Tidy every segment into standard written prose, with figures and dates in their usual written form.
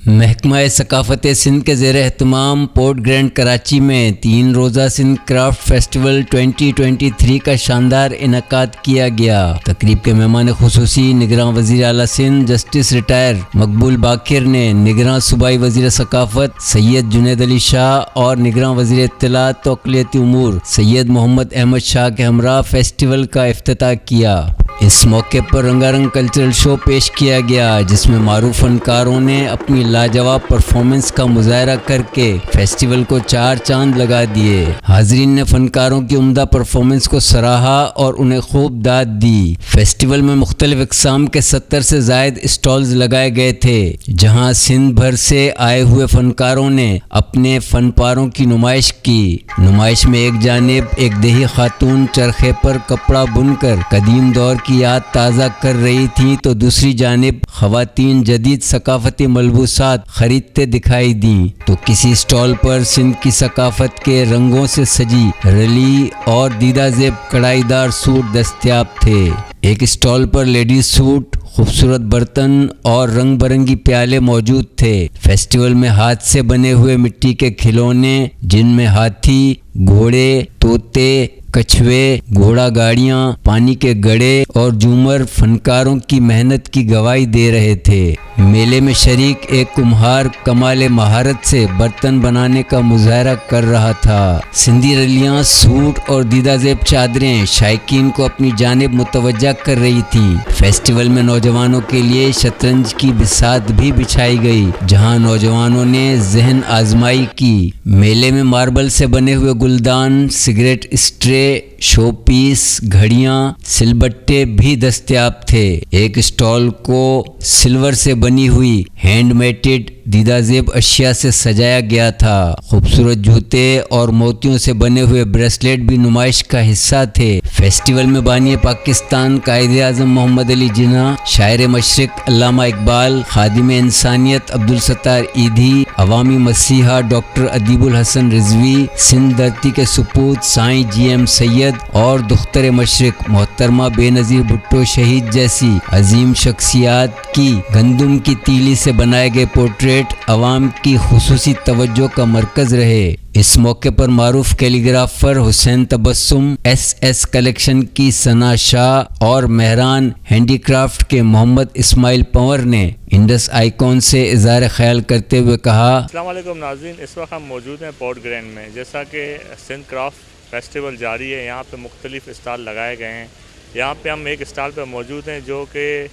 محکمہ ثقافت سندھ کے زیر اہتمام پورٹ گرینڈ کراچی میں 3 روزہ سندھ کرافٹ فیسٹیول 2023 کا شاندار انعقاد کیا گیا۔ تقریب کے مہمان خصوصی نگراں وزیر اعلیٰ سندھ جسٹس ریٹائر مقبول باقر نے نگراں صوبائی وزیر ثقافت سید جنید علی شاہ اور نگراں وزیر اطلاعات و اقلیتی امور سید محمد احمد شاہ کے ہمراہ فیسٹیول کا افتتاح کیا۔ اس موقع پر رنگا رنگ کلچرل شو پیش کیا گیا، جس میں معروف فنکاروں نے اپنی لاجواب پرفارمنس کا مظاہرہ کر کے فیسٹیول کو 4 چاند لگا دیے۔ حاضرین نے فنکاروں کی عمدہ پرفارمنس کو سراہا اور انہیں خوب داد دی۔ فیسٹیول میں مختلف اقسام کے 70 سے زائد اسٹالز لگائے گئے تھے، جہاں سندھ بھر سے آئے ہوئے فنکاروں نے اپنے فن پاروں کی نمائش کی۔ نمائش میں ایک جانب ایک دیہی خاتون چرخے پر کپڑا بن کر قدیم دور کی یاد تازہ کر رہی تھیں، تو دوسری جانب خواتین جدید ثقافتی ملبوسات خریدتے دکھائی دیں، تو کسی اسٹال پر سندھ کی ثقافت کے رنگوں سے سجی رلی اور دیدہ زیب کڑھائی دار سوٹ دستیاب تھے۔ ایک اسٹال پر لیڈیز سوٹ، خوبصورت برتن اور رنگ برنگی پیالے موجود تھے۔ فیسٹیول میں ہاتھ سے بنے ہوئے مٹی کے کھلونے، جن میں ہاتھی، گھوڑے، طوطے، کچھوے، گھوڑا گاڑیاں، پانی کے گڑھے اور جھومر فنکاروں کی محنت کی گواہی دے رہے تھے۔ میلے میں شریک ایک کمہار کمال مہارت سے برتن بنانے کا مظاہرہ کر رہا تھا۔ سندھی رلیاں، سوٹ اور دیدہ زیب چادریں شائقین کو اپنی جانب متوجہ کر رہی تھیں۔ فیسٹیول میں نوجوانوں کے لیے شطرنج کی بساط بھی بچھائی گئی، جہاں نوجوانوں نے ذہن آزمائی کی۔ میلے میں ماربل سے بنے ہوئے گلدان، سگریٹ اسٹرے، شو پیس، گھڑیاں، سل بٹے بھی دستیاب تھے۔ ایک اسٹال کو سلور سے بنی ہوئی ہینڈ میڈ دیدہ زیب اشیاء سے سجایا گیا تھا۔ خوبصورت جوتے اور موتیوں سے بنے ہوئے بریسلیٹ بھی نمائش کا حصہ تھے۔ فیسٹیول میں بانی پاکستان قائد اعظم محمد علی جناح، شاعر مشرق علامہ اقبال، خادم انسانیت عبدالستار ایدھی، عوامی مسیحا ڈاکٹر ادیب الحسن رضوی، سندھ دھرتی کے سپوت سائیں جی ایم سید اور دختر مشرق محترمہ بے نظیر بھٹو شہید جیسی عظیم شخصیات کی گندم کی تیلی سے بنائے گئے پورٹریٹ عوام کی خصوصی توجہ کا مرکز رہے۔ اس موقع پر معروف کیلیگرافر حسین تبسم، ایس کلیکشن کی ثنا شاہ اور مہران ہینڈی کرافٹ کے محمد اسماعیل پنور نے انڈس آئیکن سے اظہار خیال کرتے ہوئے کہا: السلام علیکم ناظرین، اس وقت ہم موجود ہیں پورٹ گرینڈ میں۔ جیسا کہ سندھ کرافٹ فیسٹیول جاری ہے، یہاں پہ مختلف اسٹال لگائے گئے ہیں۔ یہاں پہ ہم ایک اسٹال پہ موجود ہیں جو کہ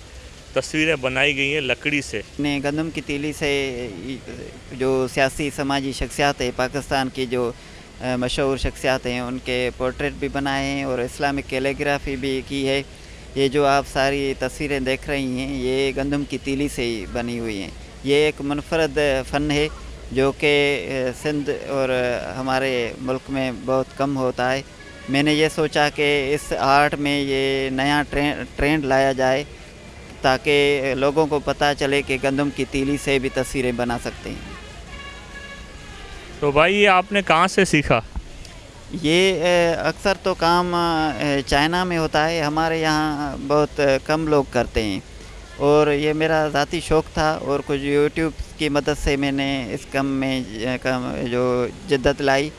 تصویریں بنائی گئی ہیں لکڑی سے۔ گندم کی تیلی سے جو سیاسی سماجی شخصیات ہیں، پاکستان کی جو مشہور شخصیات ہیں، ان کے پورٹریٹ بھی بنائے ہیں اور اسلامک کیلیگرافی بھی کی ہے۔ یہ جو آپ ساری تصویریں دیکھ رہی ہیں، یہ گندم کی تیلی سے ہی بنی ہوئی ہیں۔ یہ ایک منفرد فن ہے جو کہ سندھ اور ہمارے ملک میں بہت کم ہوتا ہے۔ میں نے یہ سوچا کہ اس آرٹ میں یہ نیا ٹرینڈ لایا جائے تاکہ لوگوں کو پتہ چلے کہ گندم کی تیلی سے بھی تصویریں بنا سکتے ہیں۔ تو بھائی یہ آپ نے کہاں سے سیکھا؟ یہ اکثر تو کام چائنا میں ہوتا ہے، ہمارے یہاں بہت کم لوگ کرتے ہیں، اور یہ میرا ذاتی شوق تھا، اور کچھ یوٹیوب کی مدد سے میں نے اس کام میں جو جدت لائی،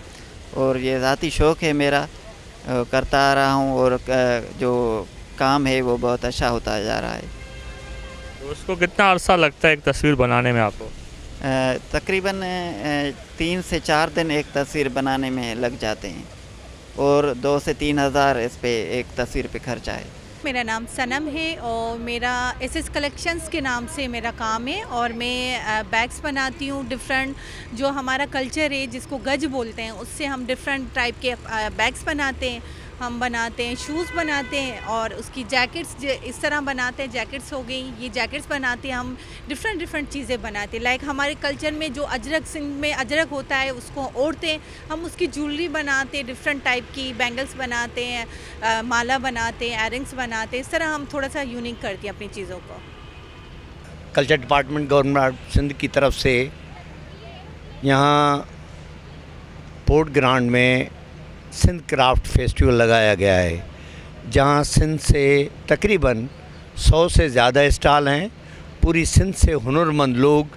اور یہ ذاتی شوق ہے میرا، کرتا آ رہا ہوں، اور جو کام ہے وہ بہت اچھا ہوتا جا رہا ہے۔ تو اس کو کتنا عرصہ لگتا ہے ایک تصویر بنانے میں آپ کو؟ تقریباً 3 سے 4 دن ایک تصویر بنانے میں لگ جاتے ہیں، اور 2 سے 3 ہزار اس پہ ایک تصویر پہ خرچہ ہے۔ میرا نام صنم ہے اور میرا ایس کلیکشنز کے نام سے میرا کام ہے، اور میں بیگس بناتی ہوں ڈفرینٹ، جو ہمارا کلچر ہے جس کو گج بولتے ہیں، اس سے ہم ڈفرینٹ ٹائپ کے بیگس بناتے ہیں، ہم بناتے ہیں شوز بناتے ہیں، اور اس کی جیکٹس اس طرح بناتے ہیں۔ جیکٹس ہو گئی، یہ جیکٹس بناتے ہیں ہم، ڈفرینٹ چیزیں بناتے ہیں۔ لائک ہمارے کلچر میں جو اجرک، سندھ میں اجرک ہوتا ہے، اس کو اوڑھتے ہیں ہم، اس کی جولری بناتے ہیں، ڈفرینٹ ٹائپ کی بینگلس بناتے ہیں، مالا بناتے ہیں، ایئرنگس بناتے ہیں۔ اس طرح ہم تھوڑا سا یونیک کرتے ہیں اپنی چیزوں کو۔ کلچر ڈپارٹمنٹ گورنمنٹ سندھ کی طرف سے یہاں پورٹ گرانڈ میں سندھ کرافٹ فیسٹیول لگایا گیا ہے، جہاں سندھ سے تقریباً 100 سے زیادہ اسٹال ہیں۔ پوری سندھ سے ہنرمند لوگ